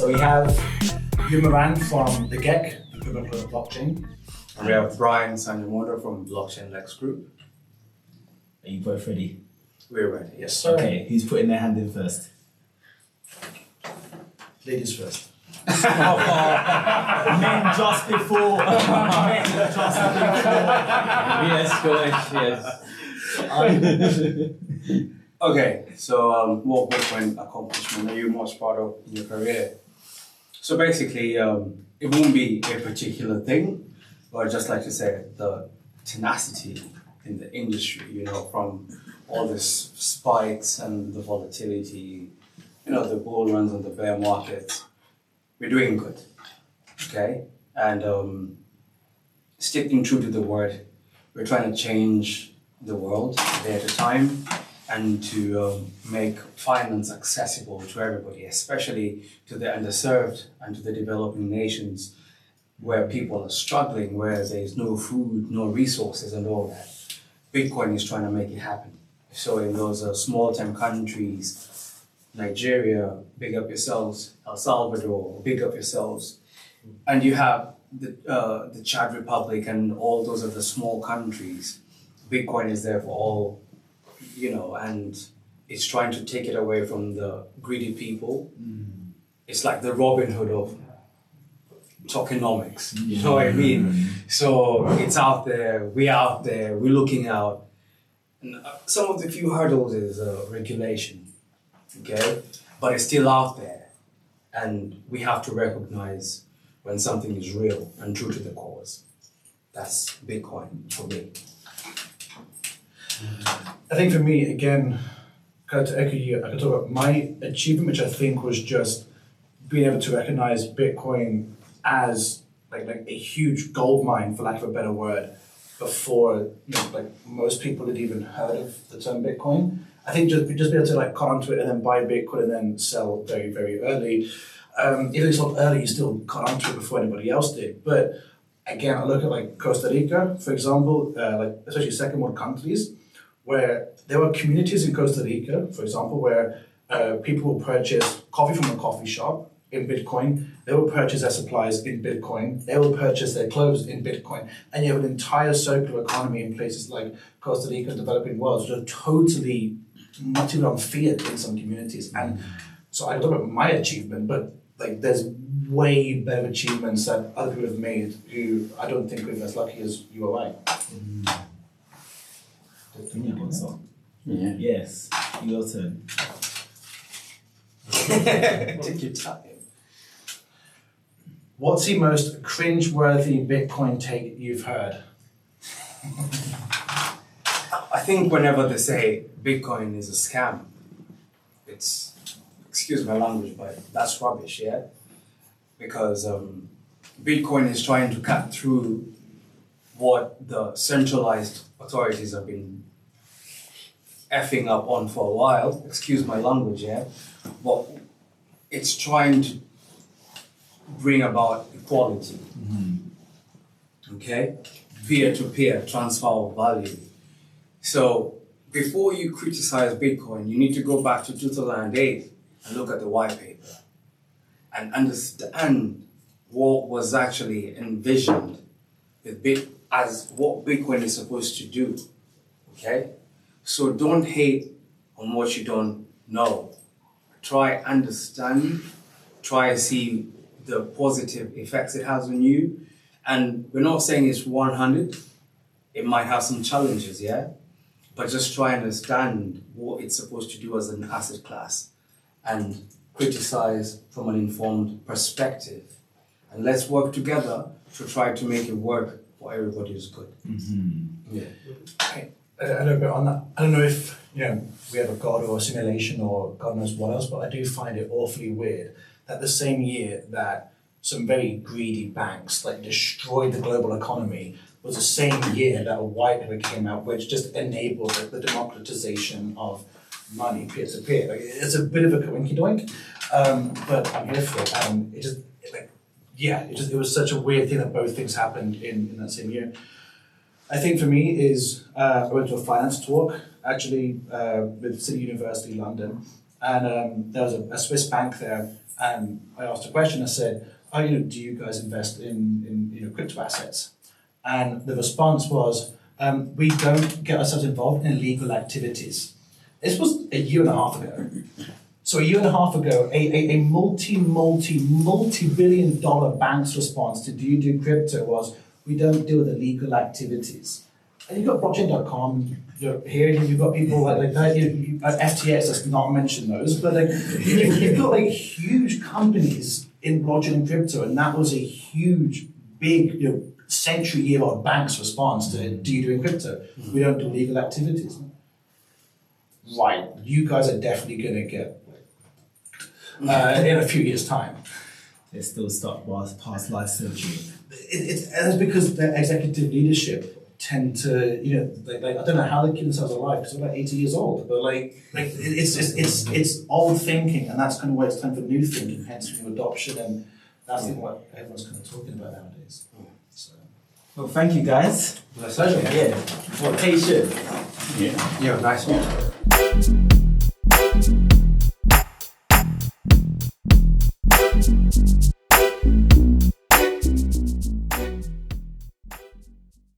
So we have Ewan Moran from the G.E.C.K, Equivalent Global Blockchain. And we have Sanyah Mondoh from Blockchain Lex Group. Are you both ready? We're ready, yes sir. Okay, who's putting their hand in first? Ladies first. Men just before. Men just before. Yes, correct, yes. Okay, so what Bitcoin accomplishment are you most proud of in your career? So basically, it won't be a particular thing, but I'd just like to say the tenacity in the industry, you know, from all this spikes and the volatility, you know, the bull runs and the bear markets. We're doing good, okay? And sticking true to the word, we're trying to change the world a day at a time and to make finance accessible to everybody, especially to the underserved and to the developing nations where people are struggling, where there's no food, no resources and all that. Bitcoin is trying to make it happen. So in those small-time countries, Nigeria, big up yourselves, El Salvador, big up yourselves. And you have the Chad Republic and all those other small countries. Bitcoin is there for all, you know, and it's trying to take it away from the greedy people. It's like the Robin Hood of tokenomics, you know what I mean? So it's out there, we're looking out. And some of the few hurdles is regulation, okay? But it's still out there. And we have to recognize when something is real and true to the cause. That's Bitcoin for me. I think for me, again, kind of to echo you, I can talk about my achievement, which I think was just being able to recognize Bitcoin as like a huge gold mine, for lack of a better word, before, you know, like most people had even heard of the term Bitcoin. I think just be able to like cut onto it and then buy Bitcoin and then sell very, very early. If it's not early, you still cut onto it before anybody else did. But again, I look at like Costa Rica, for example, like especially second world countries, where there were communities in Costa Rica, for example, where people will purchase coffee from a coffee shop in Bitcoin, they will purchase their supplies in Bitcoin, they will purchase their clothes in Bitcoin, and you have an entire circular economy in places like Costa Rica and developing worlds, which are totally not even on fiat in some communities. And so I talk about my achievement, but like there's way better achievements that other people have made who I don't think we're as lucky as you or I. Yeah. Yes, your turn. Take your time. What's the most cringe-worthy Bitcoin take you've heard? I think whenever they say Bitcoin is a scam, it's, excuse my language, but that's rubbish, yeah? Because Bitcoin is trying to cut through what the centralized authorities have been effing up on for a while, excuse my language, yeah? But it's trying to bring about equality, okay? Peer-to-peer transfer of value. So before you criticize Bitcoin, you need to go back to 2008 and look at the white paper and understand what was actually envisioned with as what Bitcoin is supposed to do, okay? So don't hate on what you don't know. Try understand, try see the positive effects it has on you. And we're not saying it's 100, it might have some challenges, yeah? But just try and understand what it's supposed to do as an asset class and criticize from an informed perspective. And let's work together to try to make it work for everybody's good. Yeah. A little bit on that. I don't know if, you know, we have a god or a simulation or God knows what else, but I do find it awfully weird that the same year that some very greedy banks like destroyed the global economy was the same year that a white paper came out which just enabled the democratization of money peer-to-peer. Like, it's a bit of a coinky-doink, but I'm here for it. It was such a weird thing that both things happened in that same year. I think for me is I went to a finance talk actually with City University London, and there was a Swiss bank there, and I asked a question. I said, "Oh, do you guys invest in crypto assets?" And the response was, "We don't get ourselves involved in illegal activities." This was a year and a half ago. So a year and a half ago, a multi-billion dollar bank's response to do you do crypto was, "We don't deal with illegal activities." And you've got blockchain.com here, you've got people like that, FTX, let's not mention those, but you've got huge companies in blockchain and crypto, and that was a huge, big, century-year-old bank's response to, do you do in crypto? We don't do illegal activities. Right, you guys are definitely going to get in a few years' time. They're still stuck past last century. It's because their executive leadership tend to, I don't know how they keep themselves alive because they're 80 years old, but it's old thinking, and that's kind of where it's time for new thinking, hence new adoption, and that's what everyone's kind of talking about nowadays. So. Well, thank you guys. My pleasure. Yeah. Well, patient. Yeah, nice one.